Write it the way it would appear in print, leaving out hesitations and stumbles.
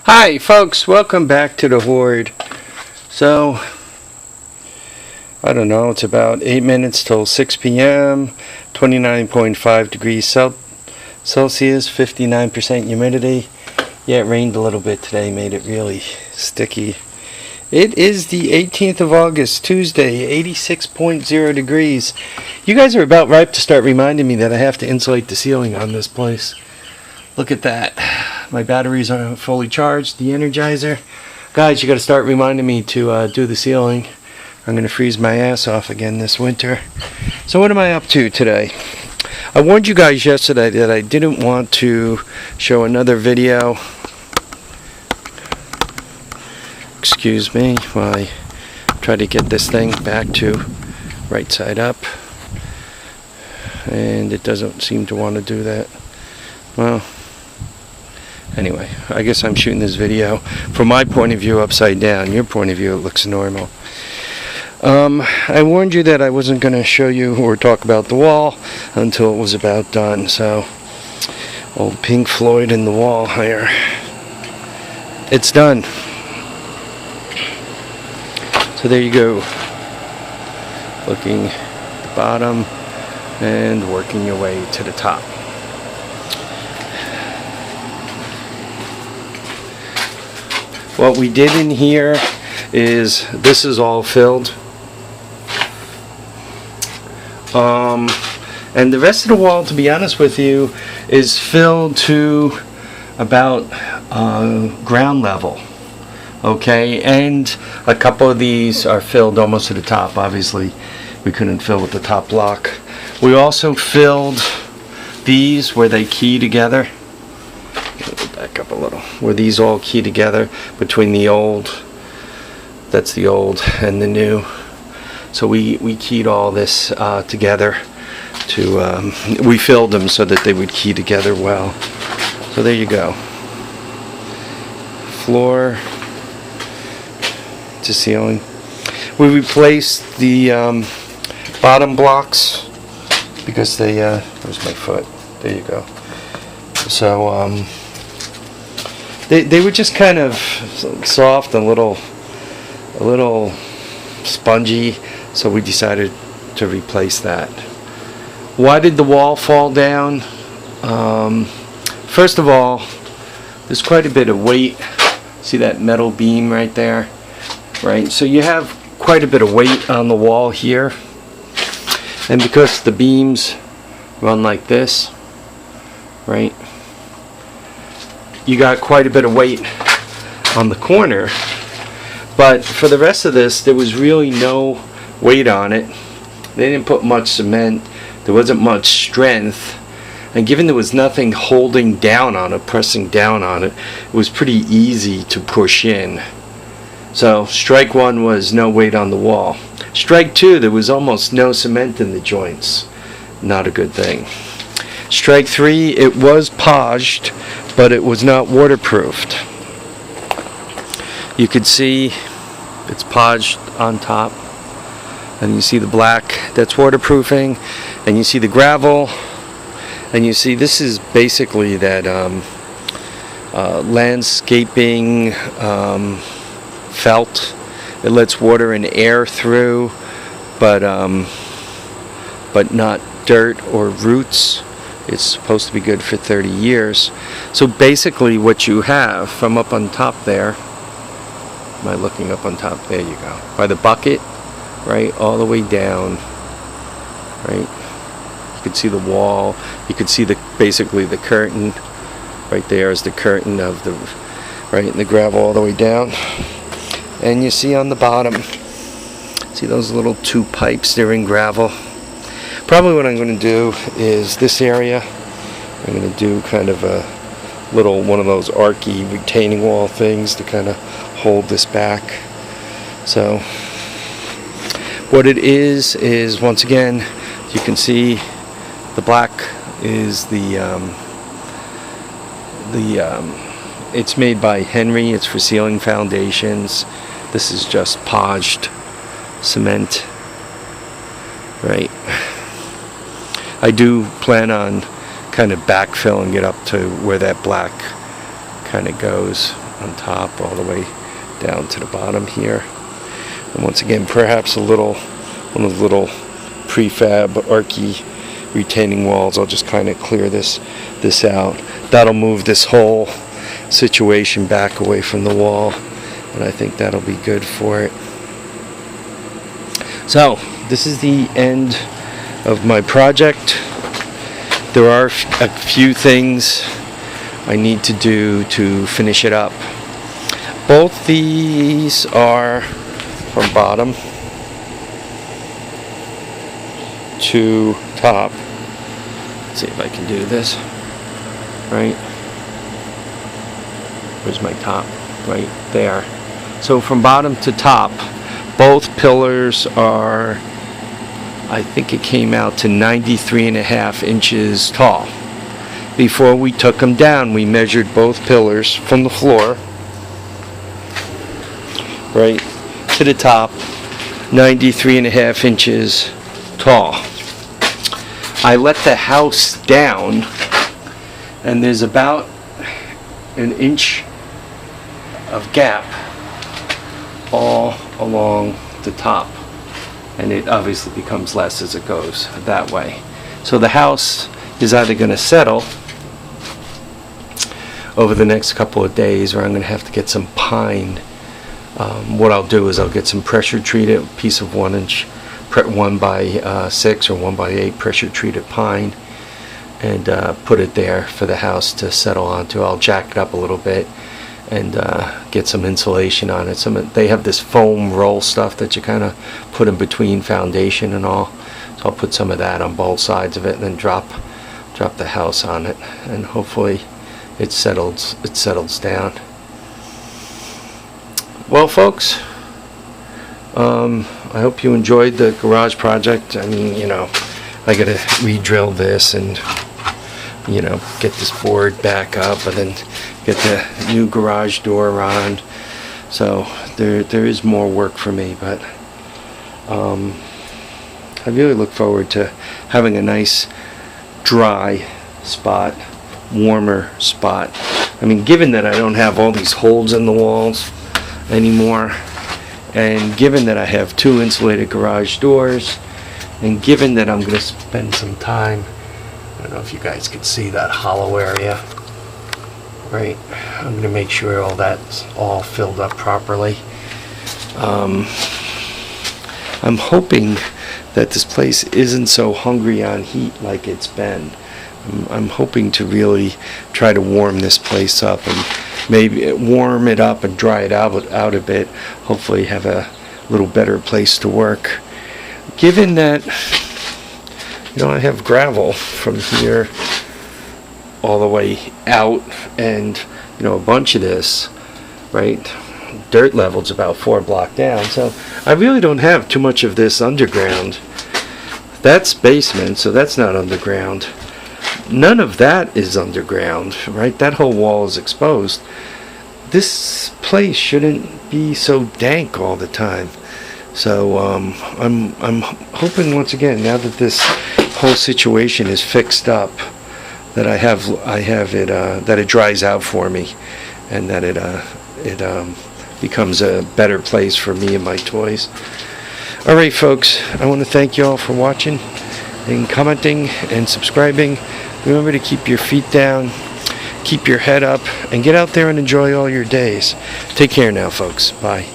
Hi folks, welcome back to the Horde. So, I don't know, it's about 8 minutes till 6 p.m., 29.5 degrees Celsius, 59% humidity. Yeah, it rained a little bit today, made it really sticky. It is the 18th of August, Tuesday, 86.0 degrees. You guys are about ripe to start reminding me that I have to insulate the ceiling on this place. Look at that. My batteries are fully charged, the Energizer. Guys, you got to start reminding me to do the ceiling. I'm going to freeze my ass off again this winter. So what am I up to today? I warned you guys yesterday that I didn't want to show another video. Excuse me while I try to get this thing back to right side up. And it doesn't seem to want to do that. Well, anyway, I guess I'm shooting this video from my point of view upside down. Your point of view, it looks normal. I warned you that I wasn't going to show you or talk about the wall until it was about done. So, old Pink Floyd in the wall here. It's done. So there you go. Looking at the bottom and working your way to the top. What we did in here is this is all filled. And the rest of the wall, to be honest with you, is filled to about ground level. Okay, and a couple of these are filled almost to the top. Obviously, we couldn't fill with the top block. We also filled these where they key together. Back up a little. Where these all key together between the old, that's the old, and the new. So we keyed all this together to, we filled them so that they would key together well. So there you go. Floor to ceiling. We replaced the bottom blocks because they, where's my foot? There you go. So, They were just kind of soft and a little spongy, so we decided to replace that. Why did the wall fall down? First of all, there's quite a bit of weight. See that metal beam right there? Right? So you have quite a bit of weight on the wall here. And because the beams run like this, right? You got quite a bit of weight on the corner, but for the rest of this there was really no weight on it. They didn't put much cement, there wasn't much strength, and given there was nothing holding down on it, pressing down on it, it was pretty easy to push in. So strike one was no weight on the wall. Strike two, there was almost no cement in the joints. Not a good thing. Strike three, it was podged, but it was not waterproofed. You could see it's podged on top, and you see the black, that's waterproofing, and you see the gravel, and you see this is basically that landscaping felt. It lets water and air through, but not dirt or roots. It's supposed to be good for 30 years. So basically what you have from up on top there, am I looking up on top? There you go. By the bucket, right, all the way down, right? You could see the wall. You could see basically the curtain. Right there is the curtain of the, right, and the gravel all the way down. And you see on the bottom, see those little two pipes there in gravel. Probably what I'm going to do is this area, I'm going to do kind of a little one of those archy retaining wall things to kind of hold this back. So what it is once again, you can see the black is it's made by Henry. It's for ceiling foundations. This is just podged cement, right? I do plan on kind of backfilling it up to where that black kind of goes on top all the way down to the bottom here. And once again, perhaps one of the little prefab archy retaining walls. I'll just kind of clear this out. That'll move this whole situation back away from the wall, and I think that'll be good for it. So this is the end of my project. There are a few things I need to do to finish it up. Both these are from bottom to top. Let's see if I can do this. Right? Where's my top? Right there. So from bottom to top, both pillars are, I think it came out to 93.5 inches tall. Before we took them down, we measured both pillars from the floor right to the top, 93.5 inches tall. I let the house down, and there's about an inch of gap all along the top, and it obviously becomes less as it goes that way. So the house is either going to settle over the next couple of days, or I'm going to have to get some pine. What I'll do is I'll get some pressure treated piece of 1 inch 1x6 or 1x8 pressure treated pine, and put it there for the house to settle onto. I'll jack it up a little bit and get some insulation on it. They have this foam roll stuff that you kind of put in between foundation and all. So I'll put some of that on both sides of it, and then drop the house on it, and hopefully it settles down. Well, folks, I hope you enjoyed the garage project. I mean, I gotta re-drill this and get this board back up, and then get the new garage door on. So there is more work for me, but I really look forward to having a nice dry spot, warmer spot. I mean, given that I don't have all these holes in the walls anymore, and given that I have 2 insulated garage doors, and given that I'm going to spend some time, I don't know if you guys can see that hollow area, right? I'm going to make sure all that's all filled up properly. I'm hoping that this place isn't so hungry on heat like it's been. I'm hoping to really try to warm this place up, and maybe warm it up and dry it out a bit. Hopefully have a little better place to work. Given that I have gravel from here all the way out, and a bunch of this, right? Dirt level's about 4 blocks down, so I really don't have too much of this underground. That's basement, so that's not underground. None of that is underground, right? That whole wall is exposed. This place shouldn't be so dank all the time. So I'm hoping, once again, now that this whole situation is fixed up, that I have it that it dries out for me, and that it becomes a better place for me and my toys. All right, folks, I want to thank you all for watching and commenting and subscribing. Remember to keep your feet down, keep your head up, and get out there and enjoy all your days. Take care now, folks. Bye.